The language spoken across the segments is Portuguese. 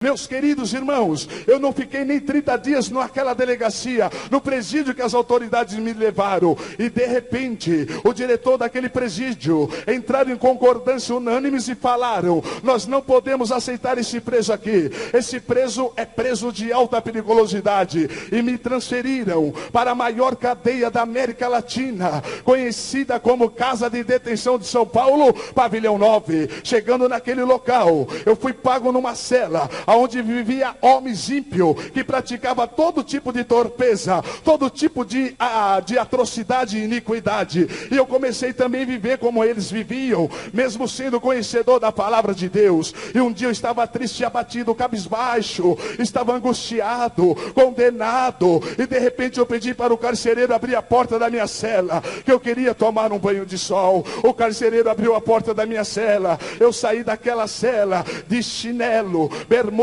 Meus queridos irmãos, eu não fiquei nem 30 dias naquela delegacia, no presídio que as autoridades me levaram. E de repente, o diretor daquele presídio entraram em concordância unânimes e falaram: nós não podemos aceitar esse preso aqui. Esse preso é preso de alta periculosidade. E me transferiram para a maior cadeia da América Latina, conhecida como Casa de Detenção de São Paulo, Pavilhão 9. Chegando naquele local, eu fui pago numa cela onde vivia homens ímpios, que praticava todo tipo de torpeza, todo tipo de atrocidade e iniquidade. E eu comecei também a viver como eles viviam, mesmo sendo conhecedor da palavra de Deus. E um dia eu estava triste, abatido, cabisbaixo, estava angustiado, condenado. E de repente eu pedi para o carcereiro abrir a porta da minha cela, que eu queria tomar um banho de sol. O carcereiro abriu a porta da minha cela. Eu saí daquela cela de chinelo, bermuda,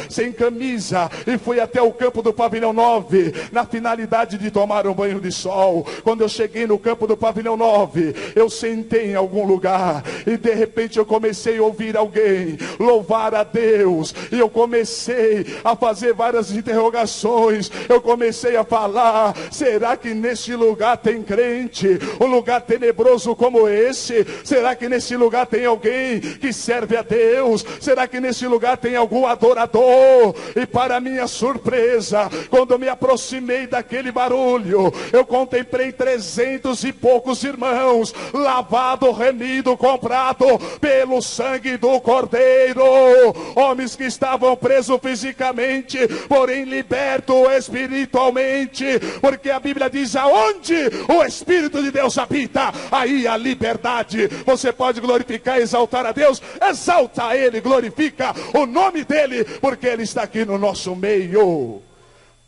sem camisa, e fui até o campo do Pavilhão 9, na finalidade de tomar um banho de sol. Quando eu cheguei no campo do Pavilhão 9, eu sentei em algum lugar, e de repente eu comecei a ouvir alguém louvar a Deus, e eu comecei a fazer várias interrogações. Eu comecei a falar: será que nesse lugar tem crente? Um lugar tenebroso como esse? Será que nesse lugar tem alguém que serve a Deus? Será que nesse lugar tem algum adorador? E para minha surpresa, quando eu me aproximei daquele barulho, eu contemplei 300 e poucos irmãos, lavado, remido, comprado pelo sangue do Cordeiro. Homens que estavam presos fisicamente, porém libertos espiritualmente, porque a Bíblia diz: aonde o Espírito de Deus habita, aí a liberdade. Você pode glorificar e exaltar a Deus? Exalta Ele, glorifica o nome dele, porque Ele está aqui no nosso meio.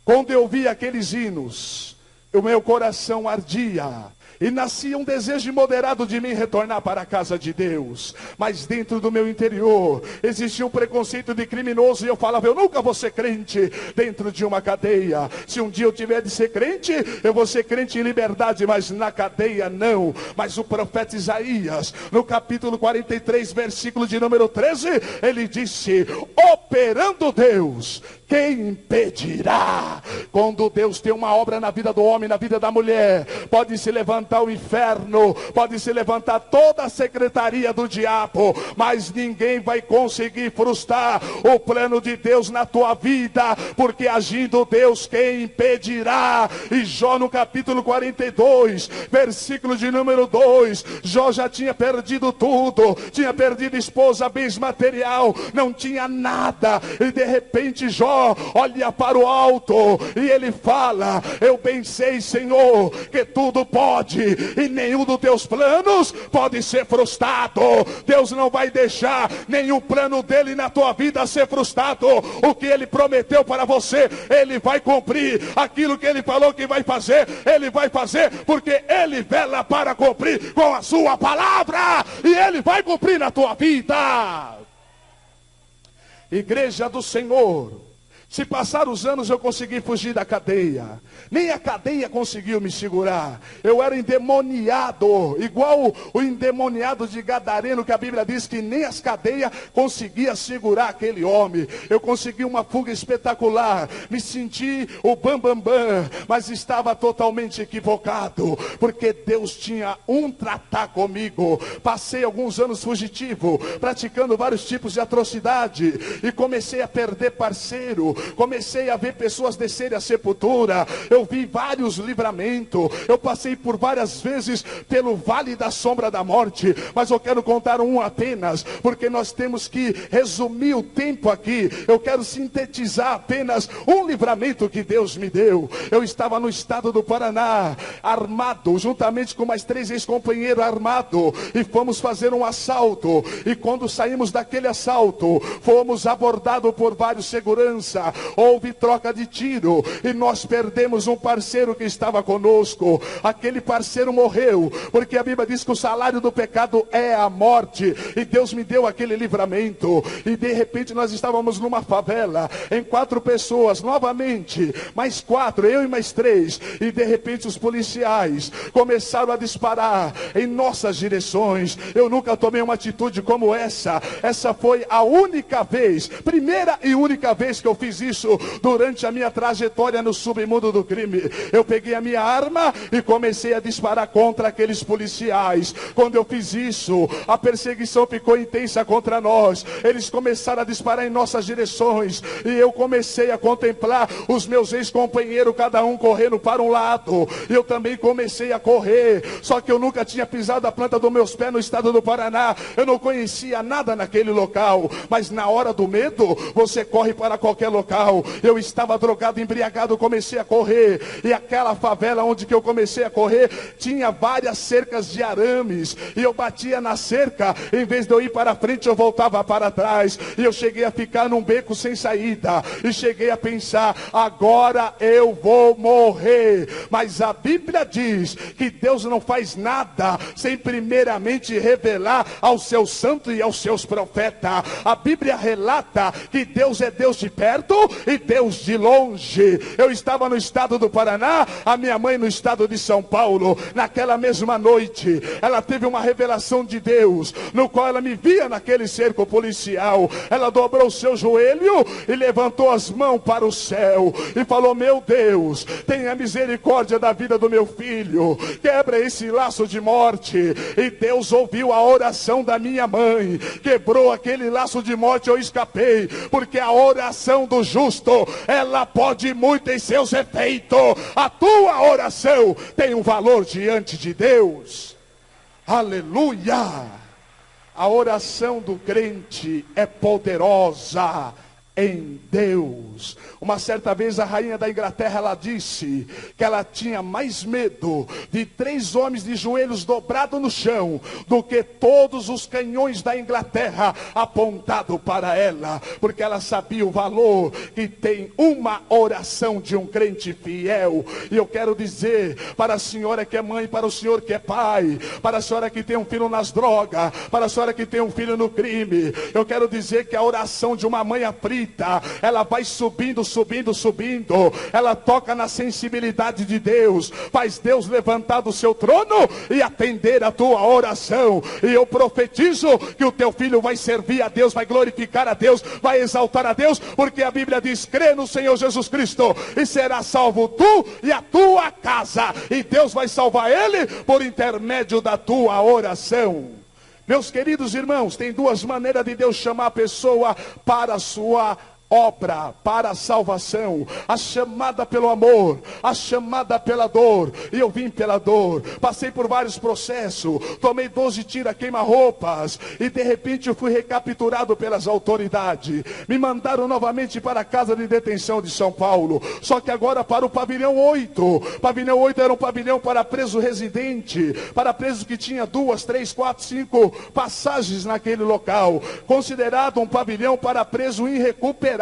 Quando eu vi aqueles hinos, o meu coração ardia, e nascia um desejo imoderado de mim retornar para a casa de Deus. Mas dentro do meu interior existia um preconceito de criminoso, e eu falava: eu nunca vou ser crente dentro de uma cadeia. Se um dia eu tiver de ser crente, eu vou ser crente em liberdade, mas na cadeia não. Mas o profeta Isaías, no capítulo 43, versículo de número 13, ele disse: operando Deus, quem impedirá? Quando Deus tem uma obra na vida do homem, na vida da mulher, pode se levantar o inferno, pode se levantar toda a secretaria do diabo, mas ninguém vai conseguir frustrar o plano de Deus na tua vida, porque agindo Deus, quem impedirá? E Jó, no capítulo 42, versículo de número 2, Jó já tinha perdido tudo, tinha perdido esposa, bens material, não tinha nada, e de repente Jó olha para o alto e ele fala: eu bem sei, Senhor, que tudo pode, e nenhum dos teus planos pode ser frustrado. Deus não vai deixar nenhum plano dele na tua vida ser frustrado. O que ele prometeu para você, ele vai cumprir. Aquilo que ele falou que vai fazer, ele vai fazer, porque ele vela para cumprir com a sua palavra, e ele vai cumprir na tua vida. Igreja do Senhor, se passar os anos eu consegui fugir da cadeia. Nem a cadeia conseguiu me segurar. Eu era endemoniado, igual o endemoniado de Gadareno, que a Bíblia diz que nem as cadeias conseguiam segurar aquele homem. Eu consegui uma fuga espetacular. Me senti o bam, mas estava totalmente equivocado, porque Deus tinha um tratar comigo. Passei alguns anos fugitivo, praticando vários tipos de atrocidade, e comecei a perder parceiro. Comecei a ver pessoas descerem à sepultura. Eu vi vários livramentos. Eu passei por várias vezes pelo vale da sombra da morte, mas eu quero contar um apenas, porque nós temos que resumir o tempo aqui. Eu quero sintetizar apenas um livramento que Deus me deu. Eu estava no estado do Paraná, armado, juntamente com mais 3 ex-companheiros armados, e fomos fazer um assalto. E quando saímos daquele assalto, fomos abordados por vários seguranças. favela, houve troca de tiro, e nós perdemos um parceiro que estava conosco. Aquele parceiro morreu, porque a Bíblia diz que o salário do pecado é a morte, e Deus me deu aquele livramento. E de repente nós estávamos numa favela, em 4 pessoas, novamente, mais 4, eu e mais 3, e de repente os policiais começaram a disparar em nossas direções. Eu nunca tomei uma atitude como essa. Essa foi a única vez, primeira e única vez que eu fiz isso durante a minha trajetória no submundo do crime. Eu peguei a minha arma e comecei a disparar contra aqueles policiais. Quando eu fiz isso, a perseguição ficou intensa contra nós. Eles começaram a disparar em nossas direções, e eu comecei a contemplar os meus ex-companheiros, cada um correndo para um lado. Eu também comecei a correr, só que eu nunca tinha pisado a planta dos meus pés no estado do Paraná. Eu não conhecia nada naquele local, mas na hora do medo, você corre para qualquer local. Eu estava drogado, embriagado, comecei a correr, e aquela favela onde que eu comecei a correr, tinha várias cercas de arames, e eu batia na cerca, em vez de eu ir para frente, eu voltava para trás, e eu cheguei a ficar num beco sem saída, e cheguei a pensar, agora eu vou morrer. Mas a Bíblia diz que Deus não faz nada sem primeiramente revelar aos seus santos e aos seus profetas. A Bíblia relata que Deus é Deus de perto e Deus de longe. Eu estava no estado do Paraná, a minha mãe no estado de São Paulo. Naquela mesma noite, ela teve uma revelação de Deus, no qual ela me via naquele cerco policial. Ela dobrou o seu joelho e levantou as mãos para o céu e falou: meu Deus, tenha misericórdia da vida do meu filho, quebra esse laço de morte. E Deus ouviu a oração da minha mãe, quebrou aquele laço de morte. Eu escapei, porque a oração do justo, ela pode muito em seus efeitos. A tua oração tem um valor diante de Deus. Aleluia! A oração do crente é poderosa em Deus. Uma certa vez a rainha da Inglaterra, ela disse que ela tinha mais medo de 3 homens de joelhos dobrados no chão do que todos os canhões da Inglaterra apontados para ela, porque ela sabia o valor que tem uma oração de um crente fiel. E eu quero dizer para a senhora que é mãe, para o senhor que é pai, para a senhora que tem um filho nas drogas, para a senhora que tem um filho no crime, eu quero dizer que a oração de uma mãe aflita, ela vai subindo, subindo, subindo. Ela toca na sensibilidade de Deus, faz Deus levantar do seu trono e atender a tua oração. E eu profetizo que o teu filho vai servir a Deus, vai glorificar a Deus, vai exaltar a Deus, porque a Bíblia diz: crê no Senhor Jesus Cristo e será salvo tu e a tua casa. E Deus vai salvar ele por intermédio da tua oração. Meus queridos irmãos, tem 2 maneiras de Deus chamar a pessoa para a sua obra, para a salvação: a chamada pelo amor, a chamada pela dor. E eu vim pela dor, passei por vários processos, tomei 12 tiros a queima-roupas, e de repente eu fui recapturado pelas autoridades, me mandaram novamente para a casa de detenção de São Paulo, só que agora para o pavilhão 8. Pavilhão 8 era um pavilhão para preso residente, para preso que tinha 2, 3, 4, 5 passagens naquele local, considerado um pavilhão para preso irrecuperável.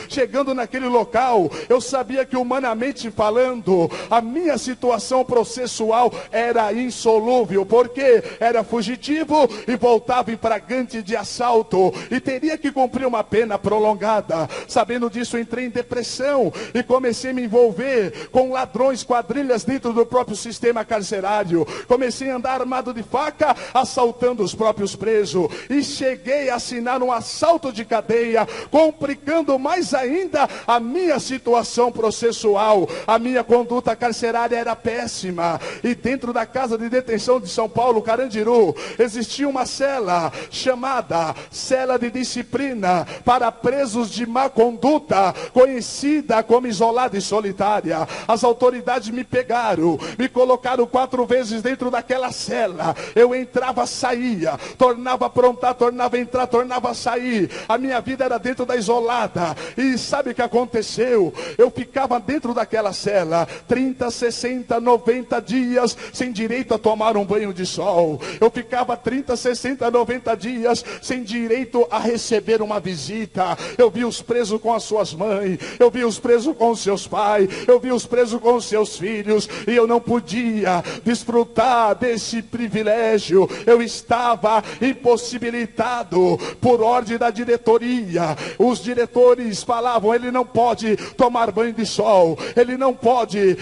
Chegando naquele local, eu sabia que, humanamente falando, a minha situação processual era insolúvel, porque era fugitivo e voltava em flagrante de assalto e teria que cumprir uma pena prolongada. Sabendo disso, entrei em depressão e comecei a me envolver com ladrões, quadrilhas dentro do próprio sistema carcerário. Comecei a andar armado de faca, assaltando os próprios presos, e cheguei a assinar um assalto de cadeia, complicando mais ainda a minha situação processual. A minha conduta carcerária era péssima, e dentro da casa de detenção de São Paulo, Carandiru, existia uma cela chamada cela de disciplina para presos de má conduta, conhecida como isolada e solitária. As autoridades me pegaram, me colocaram 4 vezes dentro daquela cela. Eu entrava, saía, tornava a aprontar, tornava a entrar, tornava a sair. A minha vida era dentro da isolada gelada. E sabe o que aconteceu? Eu ficava dentro daquela cela 30, 60, 90 dias sem direito a tomar um banho de sol. Eu ficava 30, 60, 90 dias sem direito a receber uma visita. Eu vi os presos com as suas mães, eu vi os presos com os seus pais, eu vi os presos com os seus filhos, e eu não podia desfrutar desse privilégio. Eu estava impossibilitado por ordem da diretoria. Os diretores falavam: ele não pode tomar banho de sol, ele não pode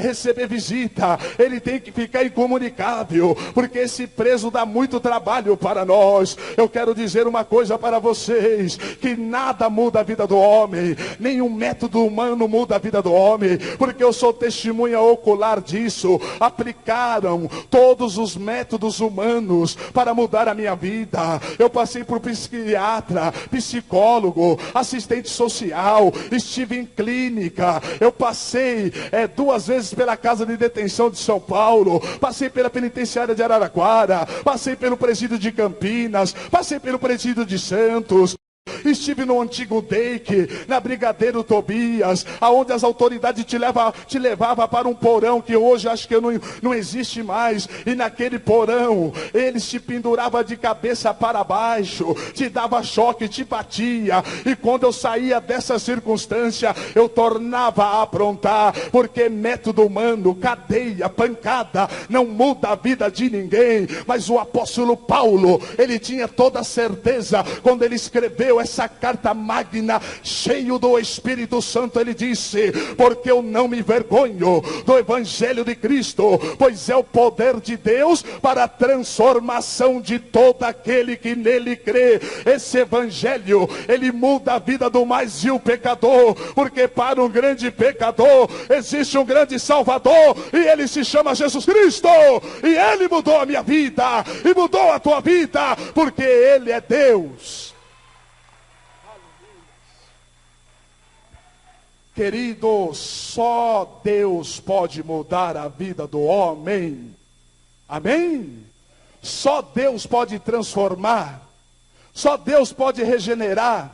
receber visita, ele tem que ficar incomunicável, porque esse preso dá muito trabalho para nós. Eu quero dizer uma coisa para vocês, que nada muda a vida do homem, nenhum método humano muda a vida do homem, porque eu sou testemunha ocular disso. Aplicaram todos os métodos humanos para mudar a minha vida. Eu passei por psiquiatra, psicólogo, assistente social, estive em clínica, eu passei 2 vezes pela casa de detenção de São Paulo, passei pela penitenciária de Araraquara, passei pelo presídio de Campinas, passei pelo presídio de Santos. Estive no antigo DEIC, na Brigadeiro Tobias, aonde as autoridades te levavam para um porão que hoje acho que não existe mais. E naquele porão, eles te penduravam de cabeça para baixo, te dava choque, te batia. E quando eu saía dessa circunstância, eu tornava a aprontar, porque método humano, cadeia, pancada, não muda a vida de ninguém. Mas o apóstolo Paulo, ele tinha toda a certeza, quando ele escreveu essa carta magna, cheio do Espírito Santo, ele disse: porque eu não me envergonho do Evangelho de Cristo, pois é o poder de Deus para a transformação de todo aquele que nele crê. Esse Evangelho, ele muda a vida do mais vil pecador, porque para um grande pecador existe um grande Salvador, e ele se chama Jesus Cristo, e ele mudou a minha vida, e mudou a tua vida, porque ele é Deus. Queridos, só Deus pode mudar a vida do homem. Amém? Só Deus pode transformar. Só Deus pode regenerar.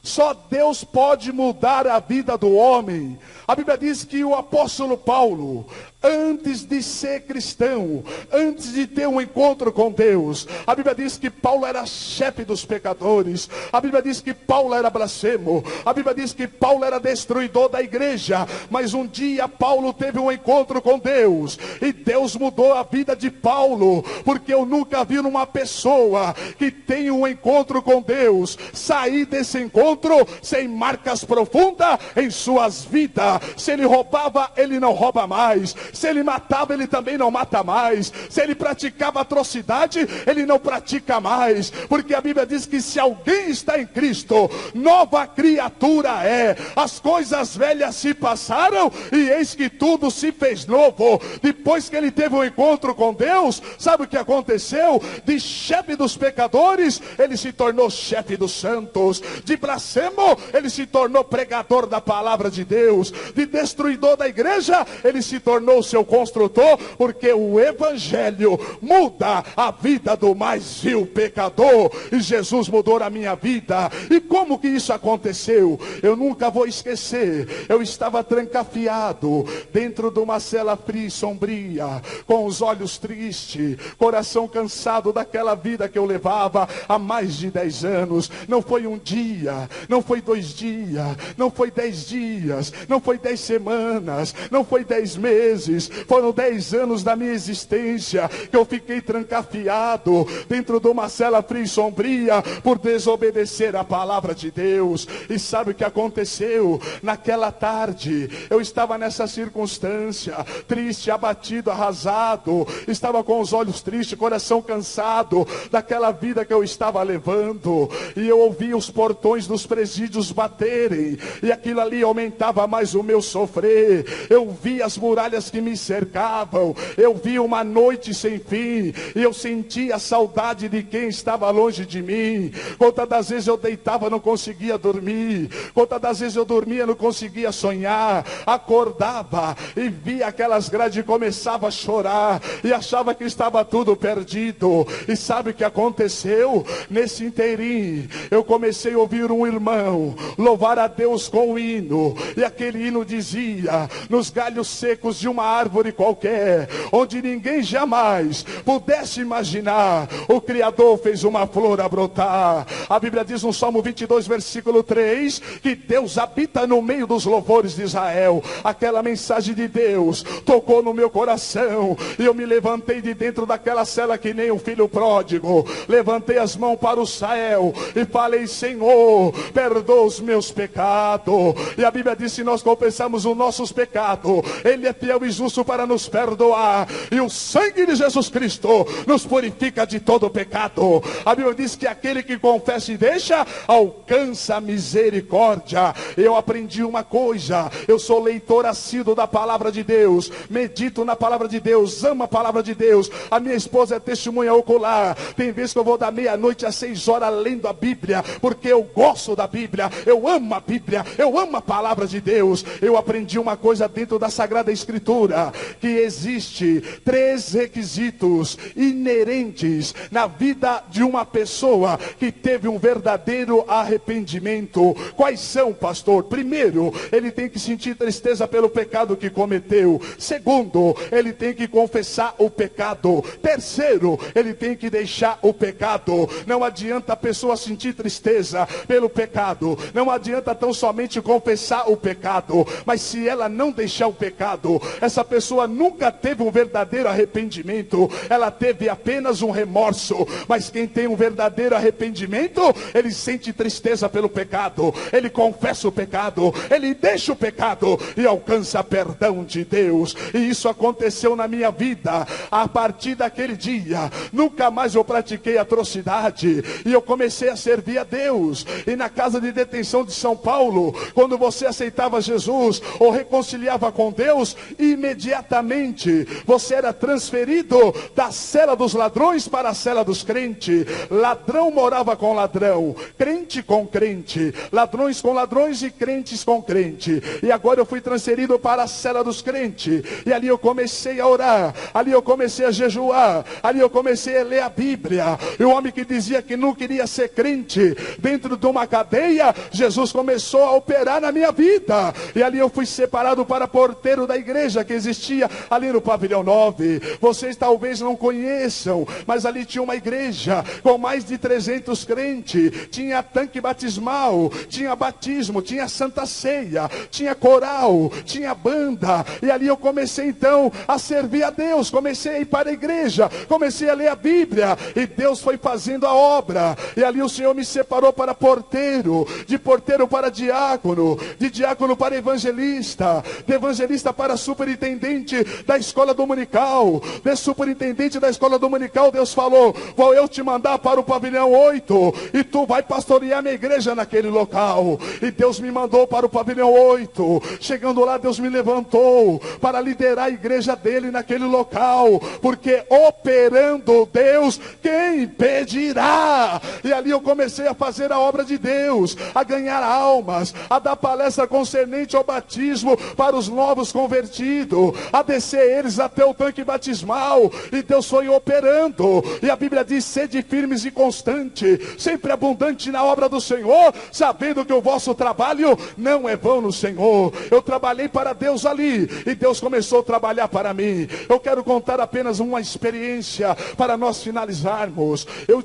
Só Deus pode mudar a vida do homem. A Bíblia diz que o apóstolo Paulo, antes de ser cristão, antes de ter um encontro com Deus, a Bíblia diz que Paulo era chefe dos pecadores. A Bíblia diz que Paulo era blasfemo. A Bíblia diz que Paulo era destruidor da igreja. Mas um dia Paulo teve um encontro com Deus, e Deus mudou a vida de Paulo, porque eu nunca vi uma pessoa que tem um encontro com Deus sair desse encontro sem marcas profundas em suas vidas. Se ele roubava, ele não rouba mais. Se ele matava, ele também não mata mais. Se ele praticava atrocidade, ele não pratica mais. Porque a Bíblia diz que se alguém está em Cristo, nova criatura é. As coisas velhas se passaram e eis que tudo se fez novo. Depois que ele teve um encontro com Deus, sabe o que aconteceu? De chefe dos pecadores, ele se tornou chefe dos santos. De blasfemo, ele se tornou pregador da palavra de Deus. De destruidor da igreja, ele se tornou seu construtor, porque o Evangelho muda a vida do mais vil pecador, e Jesus mudou a minha vida. E como que isso aconteceu? Eu nunca vou esquecer. Eu estava trancafiado dentro de uma cela fria e sombria, com os olhos tristes, coração cansado daquela vida que eu levava há mais de 10 anos. Não foi um dia, não foi 2 dias, não foi 10 dias, não foi 10 semanas, não foi 10 meses, foram 10 anos da minha existência que eu fiquei trancafiado dentro de uma cela fria e sombria por desobedecer a palavra de Deus. E sabe o que aconteceu? Naquela tarde eu estava nessa circunstância, triste, abatido, arrasado, estava com os olhos tristes, coração cansado daquela vida que eu estava levando, e eu ouvi os portões dos presídios baterem, e aquilo ali aumentava mais o meu sofrer. Eu vi as muralhas que me cercavam. Eu vi uma noite sem fim, e eu sentia a saudade de quem estava longe de mim. Quantas das vezes eu deitava, não conseguia dormir. Quantas das vezes eu dormia, não conseguia sonhar. Acordava e via aquelas grades e começava a chorar, e achava que estava tudo perdido. E sabe o que aconteceu? Nesse inteirinho, eu comecei a ouvir um irmão louvar a Deus com um hino, e aquele hino dizia: nos galhos secos de uma árvore qualquer, onde ninguém jamais pudesse imaginar, o Criador fez uma flor a brotar. A Bíblia diz no Salmo 22, versículo 3, que Deus habita no meio dos louvores de Israel. Aquela mensagem de Deus tocou no meu coração, e eu me levantei de dentro daquela cela que nem um filho pródigo. Levantei as mãos para o céu e falei: Senhor, perdoa os meus pecados. E a Bíblia diz: se nós confessamos os nossos pecados, Ele é fiel e justo para nos perdoar, e o sangue de Jesus Cristo nos purifica de todo pecado. A Bíblia diz que aquele que confessa e deixa, alcança a misericórdia. Eu aprendi uma coisa: eu sou leitor assíduo da palavra de Deus, medito na palavra de Deus, amo a palavra de Deus. A minha esposa é testemunha ocular. Tem vezes que eu vou da meia-noite às 6 horas lendo a Bíblia, porque eu gosto da Bíblia, eu amo a Bíblia, eu amo a palavra de Deus. Eu aprendi uma coisa dentro da Sagrada Escritura, que existe 3 requisitos inerentes na vida de uma pessoa que teve um verdadeiro arrependimento. Quais são, pastor? Primeiro, ele tem que sentir tristeza pelo pecado que cometeu. Segundo, ele tem que confessar o pecado. Terceiro, ele tem que deixar o pecado. Não adianta a pessoa sentir tristeza pelo pecado, não adianta tão somente confessar o pecado, mas se ela não deixar o pecado, essa pessoa nunca teve um verdadeiro arrependimento, ela teve apenas um remorso. Mas quem tem um verdadeiro arrependimento, ele sente tristeza pelo pecado, ele confessa o pecado, ele deixa o pecado e alcança perdão de Deus. E isso aconteceu na minha vida. A partir daquele dia, nunca mais eu pratiquei atrocidade, e eu comecei a servir a Deus. E na casa de detenção de São Paulo, quando você aceitava Jesus ou reconciliava com Deus, imediatamente você era transferido da cela dos ladrões para a cela dos crentes. Ladrão morava com ladrão, crente com crente, ladrões com ladrões e crentes com crente. E agora eu fui transferido para a cela dos crentes, e ali eu comecei a orar, ali eu comecei a jejuar, ali eu comecei a ler a Bíblia. E o homem que dizia que não queria ser crente dentro de uma cadeia, Jesus começou a operar na minha vida, e ali eu fui separado para porteiro da igreja que existia ali no pavilhão 9. Vocês talvez não conheçam, mas ali tinha uma igreja com mais de 300 crentes, tinha tanque batismal, tinha batismo, tinha santa ceia, tinha coral, tinha banda. E ali eu comecei então a servir a Deus, comecei a ir para a igreja, comecei a ler a Bíblia, e Deus foi fazendo a obra. E ali o Senhor me separou para porteiro, de porteiro para diácono, de diácono para evangelista, de evangelista para superintendente da escola dominical, de superintendente da escola dominical Deus falou: vou eu te mandar para o pavilhão 8, e tu vai pastorear minha igreja naquele local. E Deus me mandou para o pavilhão 8, chegando lá Deus me levantou para liderar a igreja dele naquele local, porque operando Deus, quem impedirá? E ali eu comecei a fazer a obra de Deus, a ganhar almas, a dar palestra concernente ao batismo para os novos convertidos, a descer eles até o tanque batismal. E Deus foi operando, e a Bíblia diz: sede firmes e constante, sempre abundante na obra do Senhor, sabendo que o vosso trabalho não é vão no Senhor. Eu trabalhei para Deus ali, e Deus começou a trabalhar para mim. Eu quero contar apenas uma experiência para nós finalizarmos. Eu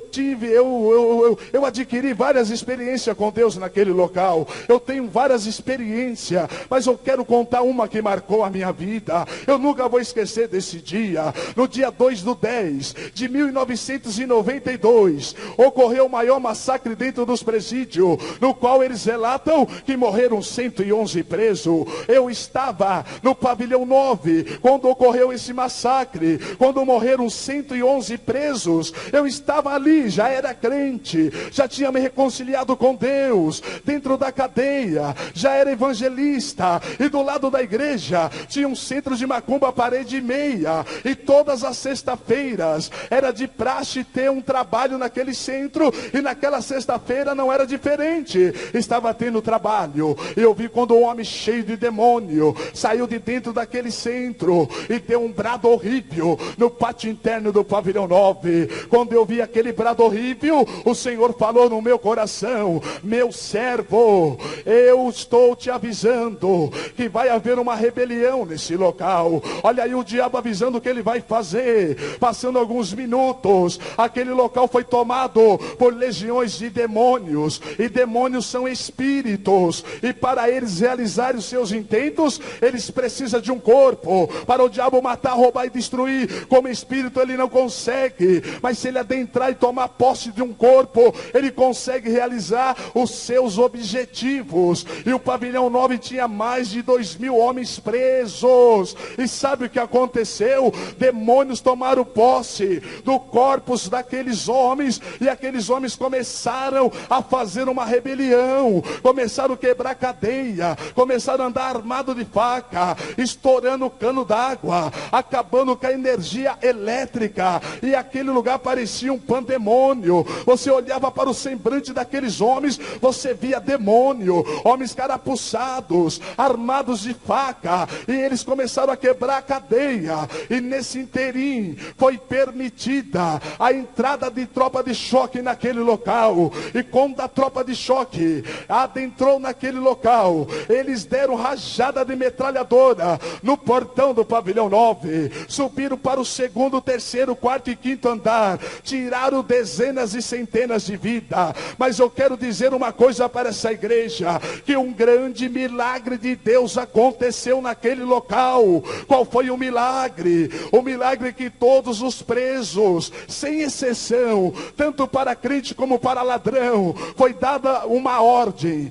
adquiri várias experiências com Deus naquele local. Eu tenho várias experiências, mas eu quero contar uma que marcou a minha vida. Eu nunca vou esquecer desse dia. No dia 2/10 de 1992, ocorreu o maior massacre dentro dos presídios, no qual eles relatam que morreram 111 presos. Eu estava no pavilhão 9 quando ocorreu esse massacre, quando morreram 111 presos. Eu estava ali, já era crente, já tinha me reconciliado com Deus dentro da cadeia, já era evangelista, e do lado da igreja tinham centro de macumba parede e meia, e todas as sextas-feiras era de praxe ter um trabalho naquele centro, e naquela sexta-feira não era diferente, estava tendo trabalho. E eu vi quando um homem cheio de demônio saiu de dentro daquele centro e deu um brado horrível no pátio interno do pavilhão 9. Quando eu vi aquele brado horrível, o Senhor falou no meu coração: meu servo, eu estou te avisando que vai haver uma rebelião nesse local. Olha aí o diabo avisando o que ele vai fazer. Passando alguns minutos, aquele local foi tomado por legiões de demônios, e demônios são espíritos, e para eles realizarem os seus intentos, eles precisam de um corpo. Para o diabo matar, roubar e destruir, como espírito ele não consegue, mas se ele adentrar e tomar posse de um corpo, ele consegue realizar os seus objetivos. E o pavilhão 9 tinha mais de 2.000 homens presos, e sabe o que aconteceu? Demônios tomaram posse do corpus daqueles homens, e aqueles homens começaram a fazer uma rebelião, começaram a quebrar cadeia, começaram a andar armado de faca, estourando cano d'água, acabando com a energia elétrica, e aquele lugar parecia um pandemônio. Você olhava para o semblante daqueles homens, você via demônio, homens carapuçados, armados de faca, e eles começaram a quebrar a cadeia. E nesse interim foi permitida a entrada de tropa de choque naquele local, e quando a tropa de choque adentrou naquele local, eles deram rajada de metralhadora no portão do pavilhão 9, subiram para o segundo, terceiro, quarto e quinto andar, tiraram dezenas e centenas de vidas. Mas eu quero dizer uma coisa para essa igreja, que um grande milagre de Deus aconteceu naquele local. Qual foi o milagre? O milagre que todos os presos, sem exceção, tanto para crente como para ladrão, foi dada uma ordem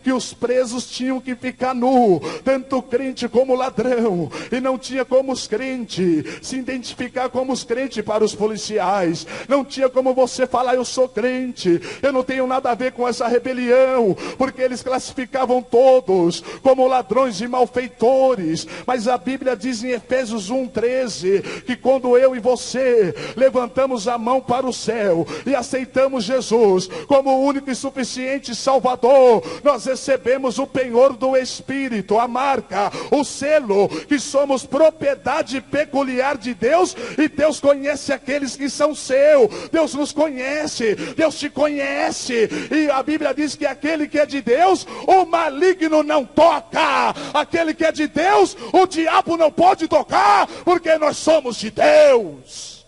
que os presos tinham que ficar nu, tanto crente como ladrão, e não tinha como os crentes se identificar como os crentes para os policiais, não tinha como você falar: eu sou crente, eu não tenho nada a ver com essa rebelião, porque eles classificavam todos como ladrões e malfeitores. Mas a Bíblia diz em Efésios 1:13 que quando eu e você levantamos a mão para o céu e aceitamos Jesus como o único e suficiente Salvador, nós recebemos o penhor do Espírito, a marca, o selo, que somos propriedade peculiar de Deus, e Deus conhece aqueles que são seu. Deus nos conhece, Deus te conhece, e a Bíblia diz que aquele que é de Deus, o maligno não toca. Aquele que é de Deus, o diabo não pode tocar, porque nós somos de Deus.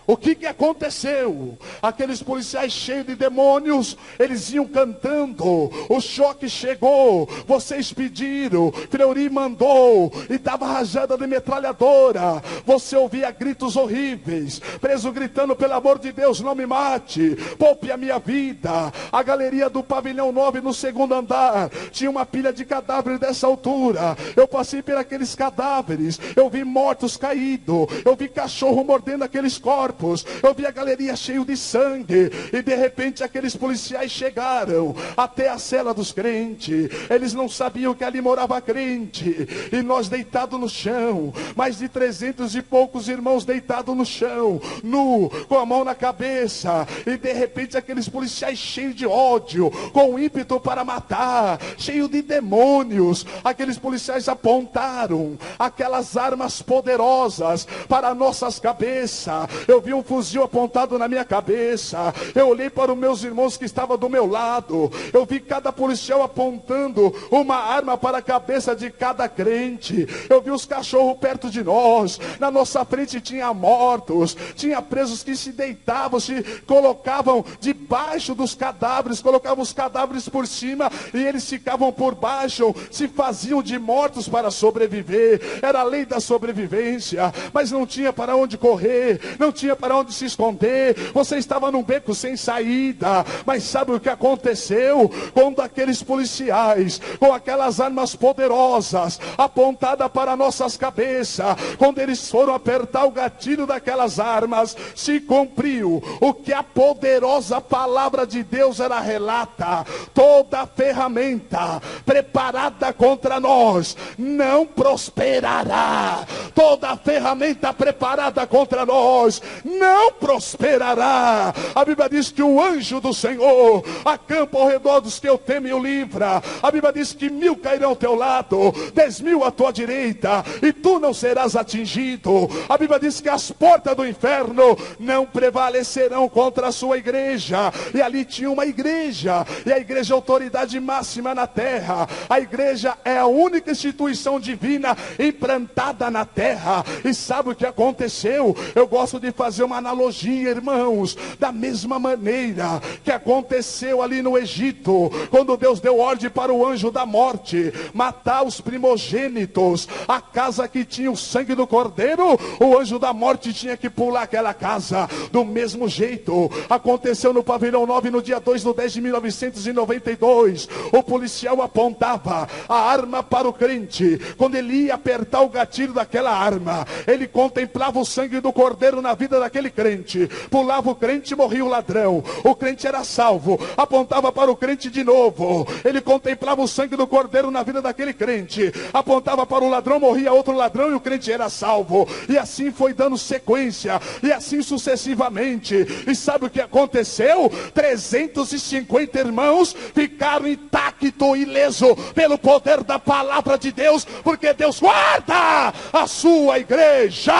O que aconteceu? Aqueles policiais cheios de demônios, eles iam cantando: o choque chegou, vocês pediram, Fleury mandou, e dava rajada de metralhadora. Você ouvia gritos horríveis, preso gritando: pelo amor de Deus, não me mate, poupe a minha vida. A galeria do pavilhão 9 no segundo andar tinha uma pilha de cadáveres dessa altura. Eu passei por aqueles cadáveres, eu vi mortos caídos, eu vi cachorro mordendo aqueles corpos, eu vi a galeria cheia de sangue, e de repente aqueles policiais chegaram até a cela dos crentes. Eles não sabiam que ali morava crente, e nós deitados no chão, mais de 300 e poucos irmãos deitados no chão, nu, com a mão na cabeça, e de repente aqueles policiais cheios de ódio, com ímpeto para matar, cheio de demônios, aqueles policiais apontaram aquelas armas poderosas para nossas cabeças. Eu vi um fuzil apontado na minha cabeça, eu olhei para os meus irmãos que estavam do meu lado, eu vi cada policial apontando uma arma para a cabeça de cada crente, eu vi os cachorros perto de nós, na nossa frente tinha mortos, tinha presos que se deitavam, se colocavam debaixo dos cadáveres, colocavam os cadáveres por cima, e eles ficavam por baixo, se faziam de mortos para sobreviver. Era a lei da sobrevivência, mas não tinha para onde correr, não tinha tinha para onde se esconder, você estava num beco sem saída. Mas sabe o que aconteceu? Quando aqueles policiais, com aquelas armas poderosas apontadas para nossas cabeças, quando eles foram apertar o gatilho daquelas armas, se cumpriu o que a poderosa palavra de Deus era relata: toda ferramenta preparada contra nós não prosperará. Toda ferramenta preparada contra nós não prosperará. A Bíblia diz que o anjo do Senhor acampa ao redor dos que o temem e o livra. A Bíblia diz que 1000 cairão ao teu lado, 10.000 à tua direita, e tu não serás atingido. A Bíblia diz que as portas do inferno não prevalecerão contra a sua igreja. E ali tinha uma igreja, e a igreja é a autoridade máxima na terra. A igreja é a única instituição divina implantada na terra. E sabe o que aconteceu? Eu gosto de fazer uma analogia, irmãos, da mesma maneira que aconteceu ali no Egito, quando Deus deu ordem para o anjo da morte matar os primogênitos. A casa que tinha o sangue do cordeiro, o anjo da morte tinha que pular aquela casa. Do mesmo jeito aconteceu no pavilhão 9, no dia 2/10 de 1992. O policial apontava a arma para o crente. Quando ele ia apertar o gatilho daquela arma, ele contemplava o sangue do cordeiro na vida daquele crente. Pulava o crente, morria o ladrão. O crente era salvo. Apontava para o crente de novo, ele contemplava o sangue do cordeiro na vida daquele crente. Apontava para o ladrão, morria outro ladrão e o crente era salvo. E assim foi dando sequência, e assim sucessivamente. E sabe o que aconteceu? 350 irmãos ficaram intactos, ileso, pelo poder da palavra de Deus, porque Deus guarda a sua igreja.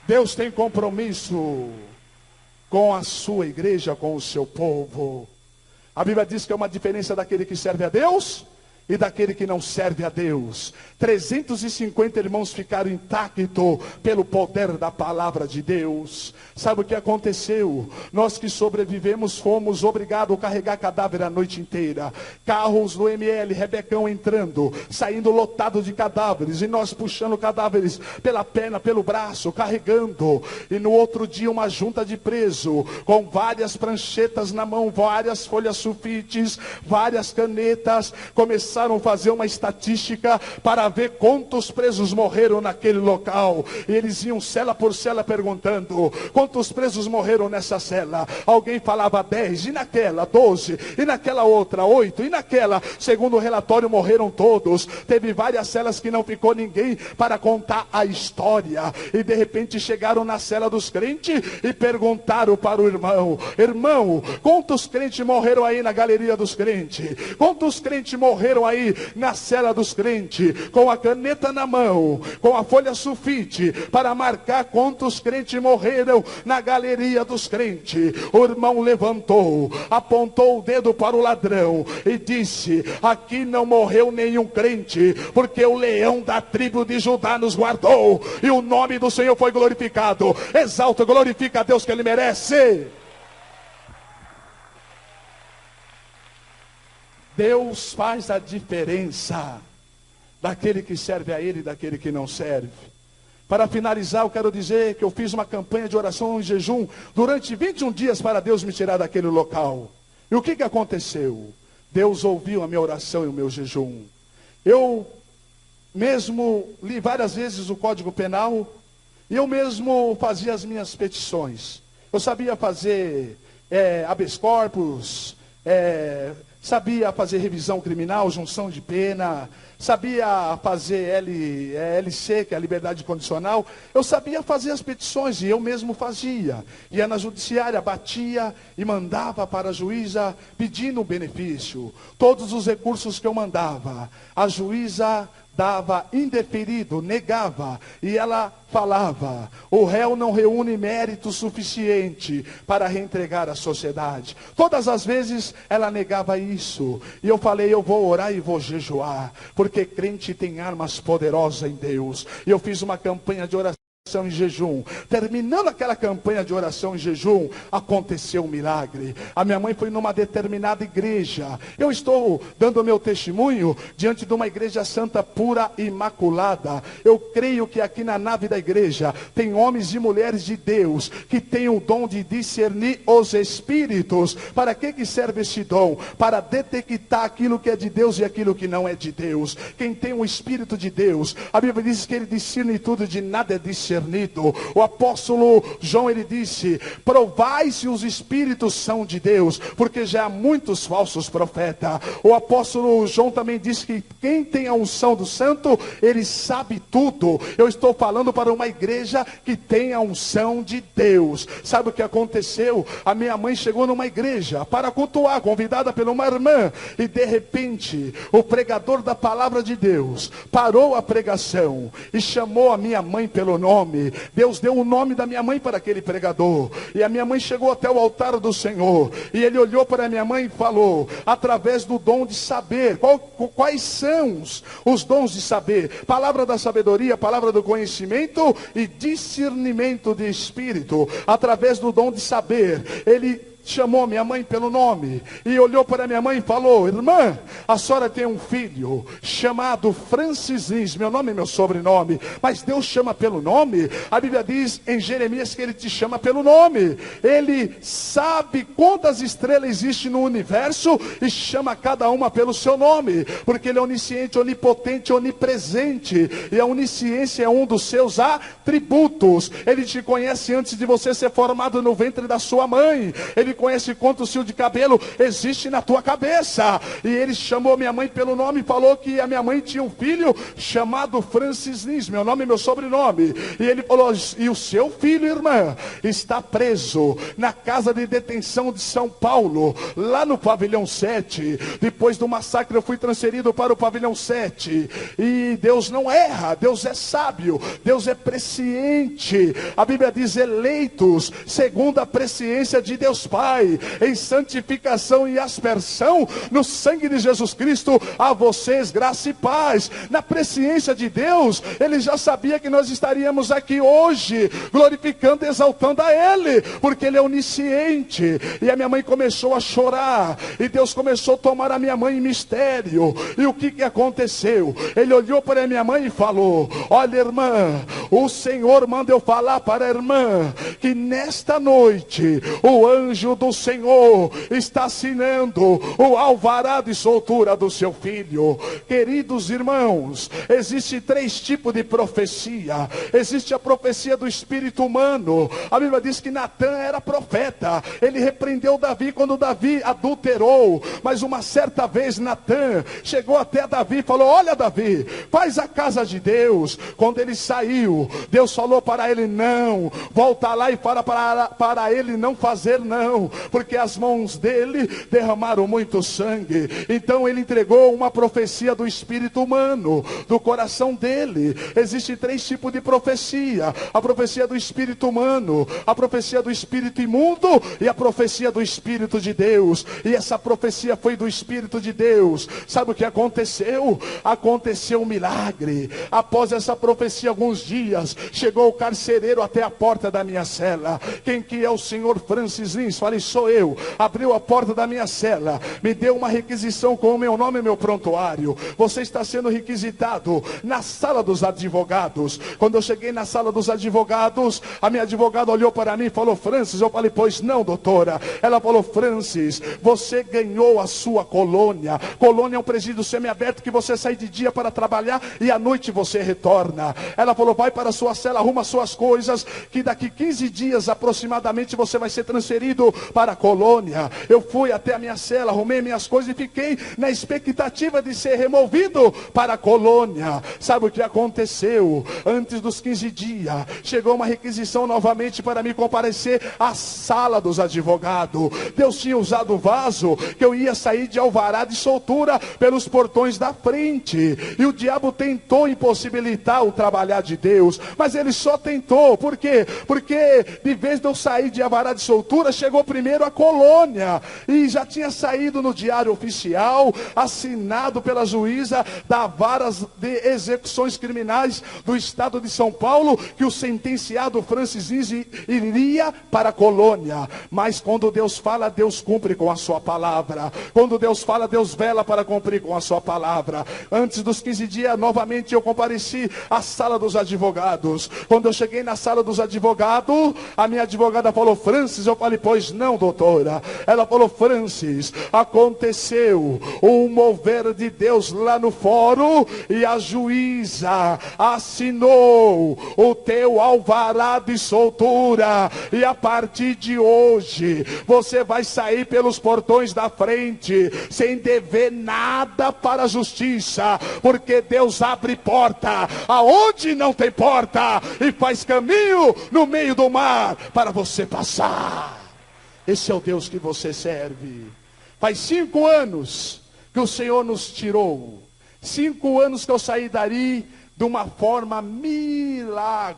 Deus tem compromisso com a sua igreja, com o seu povo. A Bíblia diz que é uma diferença daquele que serve a Deus e daquele que não serve a Deus. 350 irmãos ficaram intactos pelo poder da palavra de Deus. Sabe o que aconteceu? Nós que sobrevivemos fomos obrigados a carregar cadáver a noite inteira. Carros do ML, Rebecão entrando, saindo lotado de cadáveres, e nós puxando cadáveres pela perna, pelo braço, carregando. E no outro dia uma junta de preso, com várias pranchetas na mão, várias folhas sulfites, várias canetas, começaram a fazer uma estatística para ver quantos presos morreram naquele local. E eles iam cela por cela perguntando: quantos presos morreram nessa cela? Alguém falava 10, e naquela 12, e naquela outra 8, e naquela, segundo o relatório, morreram todos. Teve várias celas que não ficou ninguém para contar a história. E de repente chegaram na cela dos crentes e perguntaram para o irmão: irmão, quantos crentes morreram aí na galeria dos crentes? Quantos crentes morreram aí na cela dos crentes? Com a caneta na mão, com a folha sulfite, para marcar quantos crentes morreram na galeria dos crentes. O irmão levantou, apontou o dedo para o ladrão e disse: aqui não morreu nenhum crente, porque o leão da tribo de Judá nos guardou, e o nome do Senhor foi glorificado. Exalta, glorifica a Deus, que Ele merece. Deus faz a diferença daquele que serve a Ele e daquele que não serve. Para finalizar, eu quero dizer que eu fiz uma campanha de oração e jejum durante 21 dias para Deus me tirar daquele local. E o que aconteceu? Deus ouviu a minha oração e o meu jejum. Eu mesmo li várias vezes o Código Penal, e eu mesmo fazia as minhas petições. Eu sabia fazer habeas corpus, sabia fazer revisão criminal, junção de pena, sabia fazer LC, que é a liberdade condicional. Eu sabia fazer as petições, e eu mesmo fazia. Ia na judiciária, batia e mandava para a juíza pedindo o benefício. Todos os recursos que eu mandava, a juíza dava indeferido, negava, e ela falava: o réu não reúne mérito suficiente para reentregar à sociedade. Todas as vezes ela negava isso, e eu falei: eu vou orar e vou jejuar, porque crente tem armas poderosas em Deus. E eu fiz uma campanha de oração em jejum. Terminando aquela campanha de oração em jejum, aconteceu um milagre. A minha mãe foi numa determinada igreja. Eu estou dando meu testemunho diante de uma igreja santa, pura e imaculada. Eu creio que aqui na nave da igreja tem homens e mulheres de Deus que têm o dom de discernir os espíritos. Para que serve esse dom? Para detectar aquilo que é de Deus e aquilo que não é de Deus. Quem tem o Espírito de Deus, a Bíblia diz que ele discerne tudo, de nada é discernido. O apóstolo João, ele disse: provai se os espíritos são de Deus, porque já há muitos falsos profetas. O apóstolo João também disse que quem tem a unção do santo, ele sabe tudo. Eu estou falando para uma igreja que tem a unção de Deus. Sabe o que aconteceu? A minha mãe chegou numa igreja para cultuar, convidada por uma irmã, e de repente o pregador da palavra de Deus parou a pregação e chamou a minha mãe pelo nome. Deus deu o nome da minha mãe para aquele pregador, e a minha mãe chegou até o altar do Senhor, e ele olhou para a minha mãe e falou, através do dom de saber, quais são os dons de saber? Palavra da sabedoria, palavra do conhecimento e discernimento de espírito. Através do dom de saber, ele chamou minha mãe pelo nome e olhou para minha mãe e falou: irmã, a senhora tem um filho chamado Francis Lins, meu nome e meu sobrenome, mas Deus chama pelo nome. A Bíblia diz em Jeremias que ele te chama pelo nome. Ele sabe quantas estrelas existem no universo e chama cada uma pelo seu nome, porque ele é onisciente, onipotente, onipresente, e a onisciência é um dos seus atributos. Ele te conhece antes de você ser formado no ventre da sua mãe. Ele conhece quantos fios de cabelo existe na tua cabeça. E ele chamou minha mãe pelo nome e falou que a minha mãe tinha um filho chamado Francis Lins, meu nome e meu sobrenome. E ele falou: e o seu filho, irmã, está preso na casa de detenção de São Paulo, lá no pavilhão 7. Depois do massacre eu fui transferido para o pavilhão 7. E Deus não erra, Deus é sábio, Deus é presciente. A Bíblia diz: eleitos segundo a presciência de Deus Pai, em santificação e aspersão no sangue de Jesus Cristo, a vocês graça e paz. Na presciência de Deus, ele já sabia que nós estaríamos aqui hoje, glorificando e exaltando a ele, porque ele é onisciente. E a minha mãe começou a chorar, e Deus começou a tomar a minha mãe em mistério. E o que aconteceu? Ele olhou para a minha mãe e falou: olha, irmã, o Senhor manda eu falar para a irmã que nesta noite o anjo do Senhor está assinando o alvará de soltura do seu filho. Queridos irmãos, existe 3 tipos de profecia. Existe a profecia do espírito humano. A Bíblia diz que Natã era profeta. Ele repreendeu Davi quando Davi adulterou. Mas uma certa vez Natã chegou até Davi e falou: olha, Davi, faz a casa de Deus. Quando ele saiu, Deus falou para ele: não, volta lá e fala para ele não fazer não, porque as mãos dele derramaram muito sangue. Então ele entregou uma profecia do espírito humano, do coração dele. Existem 3 tipos de profecia: a profecia do espírito humano, a profecia do espírito imundo e a profecia do espírito de Deus. E essa profecia foi do espírito de Deus. Sabe o que aconteceu? Aconteceu um milagre. Após essa profecia, alguns dias, chegou o carcereiro até a porta da minha cela. Quem que é o senhor Francis Lins? Falei: sou eu. Abriu a porta da minha cela, me deu uma requisição com o meu nome e meu prontuário. Você está sendo requisitado na sala dos advogados. Quando eu cheguei na sala dos advogados, a minha advogada olhou para mim e falou: Francis. Eu falei: pois não, doutora. Ela falou: Francis, você ganhou a sua colônia. Colônia é um presídio semiaberto que você sai de dia para trabalhar e à noite você retorna. Ela falou: vai para a sua cela, arruma suas coisas, que daqui 15 dias aproximadamente você vai ser transferido para a colônia. Eu fui até a minha cela, arrumei minhas coisas e fiquei na expectativa de ser removido para a colônia. Sabe o que aconteceu? Antes dos 15 dias, chegou uma requisição novamente para me comparecer à sala dos advogados. Deus tinha usado o vaso que eu ia sair de alvará de soltura pelos portões da frente. E o diabo tentou impossibilitar o trabalhar de Deus. Deus, mas ele só tentou. Por quê? Porque de vez de eu sair de Avará de Soltura, chegou primeiro a colônia, e já tinha saído no diário oficial, assinado pela juíza da Vara de Execuções Criminais do estado de São Paulo, que o sentenciado Francis Inzi iria para a colônia. Mas quando Deus fala, Deus cumpre com a sua palavra. Quando Deus fala, Deus vela para cumprir com a sua palavra. Antes dos 15 dias, novamente eu compareci à sala dos advogados. Quando eu cheguei na sala dos advogados, a minha advogada falou: Francis. Eu falei: pois não, doutora. Ela falou: Francis, aconteceu um mover de Deus lá no fórum, e a juíza assinou o teu alvará de soltura, e a partir de hoje você vai sair pelos portões da frente sem dever nada para a justiça, porque Deus abre porta aonde não tem porta e faz caminho no meio do mar para você passar. Esse é o Deus que você serve. Faz 5 anos que o Senhor nos tirou. 5 anos que eu saí dali de uma forma milagrosa.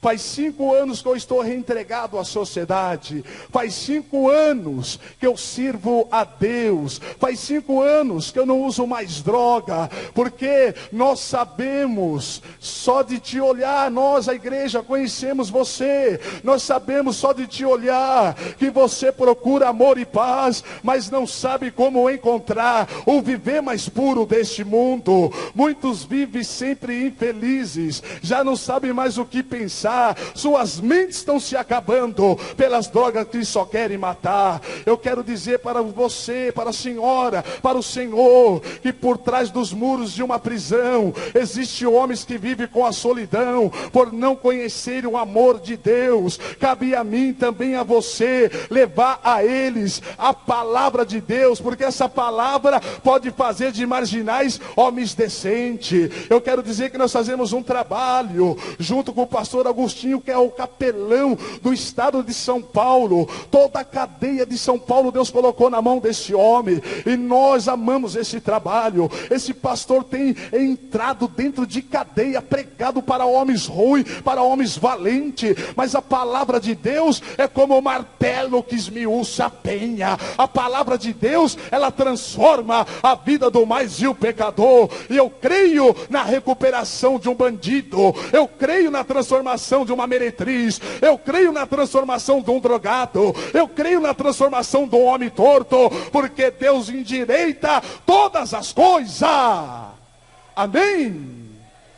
Faz 5 anos que eu estou reentregado à sociedade. Faz 5 anos que eu sirvo a Deus. Faz 5 anos que eu não uso mais droga. Porque nós sabemos, só de te olhar, nós, a igreja, conhecemos você. Nós sabemos só de te olhar que você procura amor e paz, mas não sabe como encontrar o viver mais puro deste mundo. Muitos vivem sempre infelizes, já não sabem mais o que pensar. Suas mentes estão se acabando pelas drogas que só querem matar. Eu quero dizer para você, para a senhora, para o senhor, que por trás dos muros de uma prisão existem homens que vivem com a solidão por não conhecerem o amor de Deus. Cabe a mim, também a você, levar a eles a palavra de Deus, porque essa palavra pode fazer de marginais homens decentes. Eu quero dizer que nós fazemos um trabalho junto com o pastor Agostinho, que é o capelão do estado de São Paulo. Toda a cadeia de São Paulo Deus colocou na mão desse homem, e nós amamos esse trabalho. Esse pastor tem entrado dentro de cadeia, pregado para homens ruins, para homens valentes, mas a palavra de Deus é como o martelo que esmiuça a penha. A palavra de Deus, ela transforma a vida do mais vil pecador. E eu creio na recuperação de um bandido, eu creio na transformação de uma meretriz, eu creio na transformação de um drogado, eu creio na transformação de um homem torto, porque Deus endireita todas as coisas. Amém?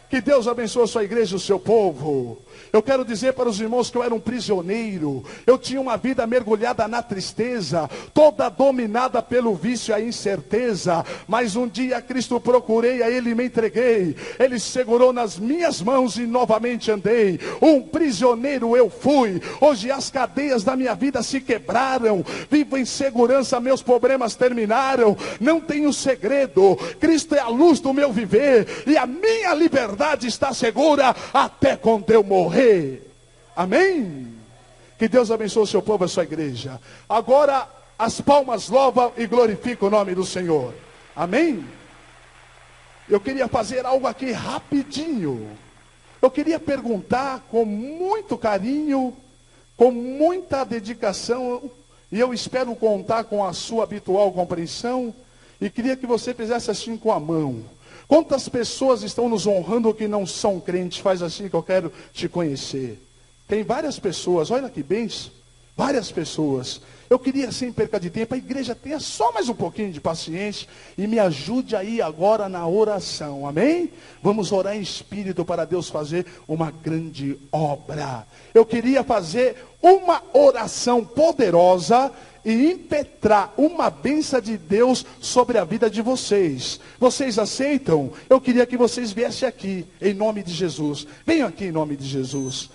Que Deus abençoe a sua igreja e o seu povo. Eu quero dizer para os irmãos que eu era um prisioneiro. Eu tinha uma vida mergulhada na tristeza, toda dominada pelo vício e a incerteza. Mas um dia Cristo procurei, a Ele me entreguei. Ele segurou nas minhas mãos e novamente andei. Um prisioneiro eu fui. Hoje as cadeias da minha vida se quebraram. Vivo em segurança, meus problemas terminaram. Não tenho segredo. Cristo é a luz do meu viver, e a minha liberdade está segura até quando eu morrer. Amém? Que Deus abençoe o seu povo e a sua igreja. Agora as palmas louvam e glorificam o nome do Senhor. Amém? Eu queria fazer algo aqui rapidinho. Eu queria perguntar com muito carinho, com muita dedicação, e eu espero contar com a sua habitual compreensão, e queria que você fizesse assim com a mão. Quantas pessoas estão nos honrando que não são crentes? Faz assim que eu quero te conhecer. Tem várias pessoas, olha que bens, várias pessoas. Eu queria, sem perca de tempo, a igreja tenha só mais um pouquinho de paciência e me ajude aí agora na oração, amém? Vamos orar em espírito para Deus fazer uma grande obra. Eu queria fazer uma oração poderosa e impetrar uma bênção de Deus sobre a vida de vocês. Vocês aceitam? Eu queria que vocês viessem aqui, em nome de Jesus. Venham aqui em nome de Jesus.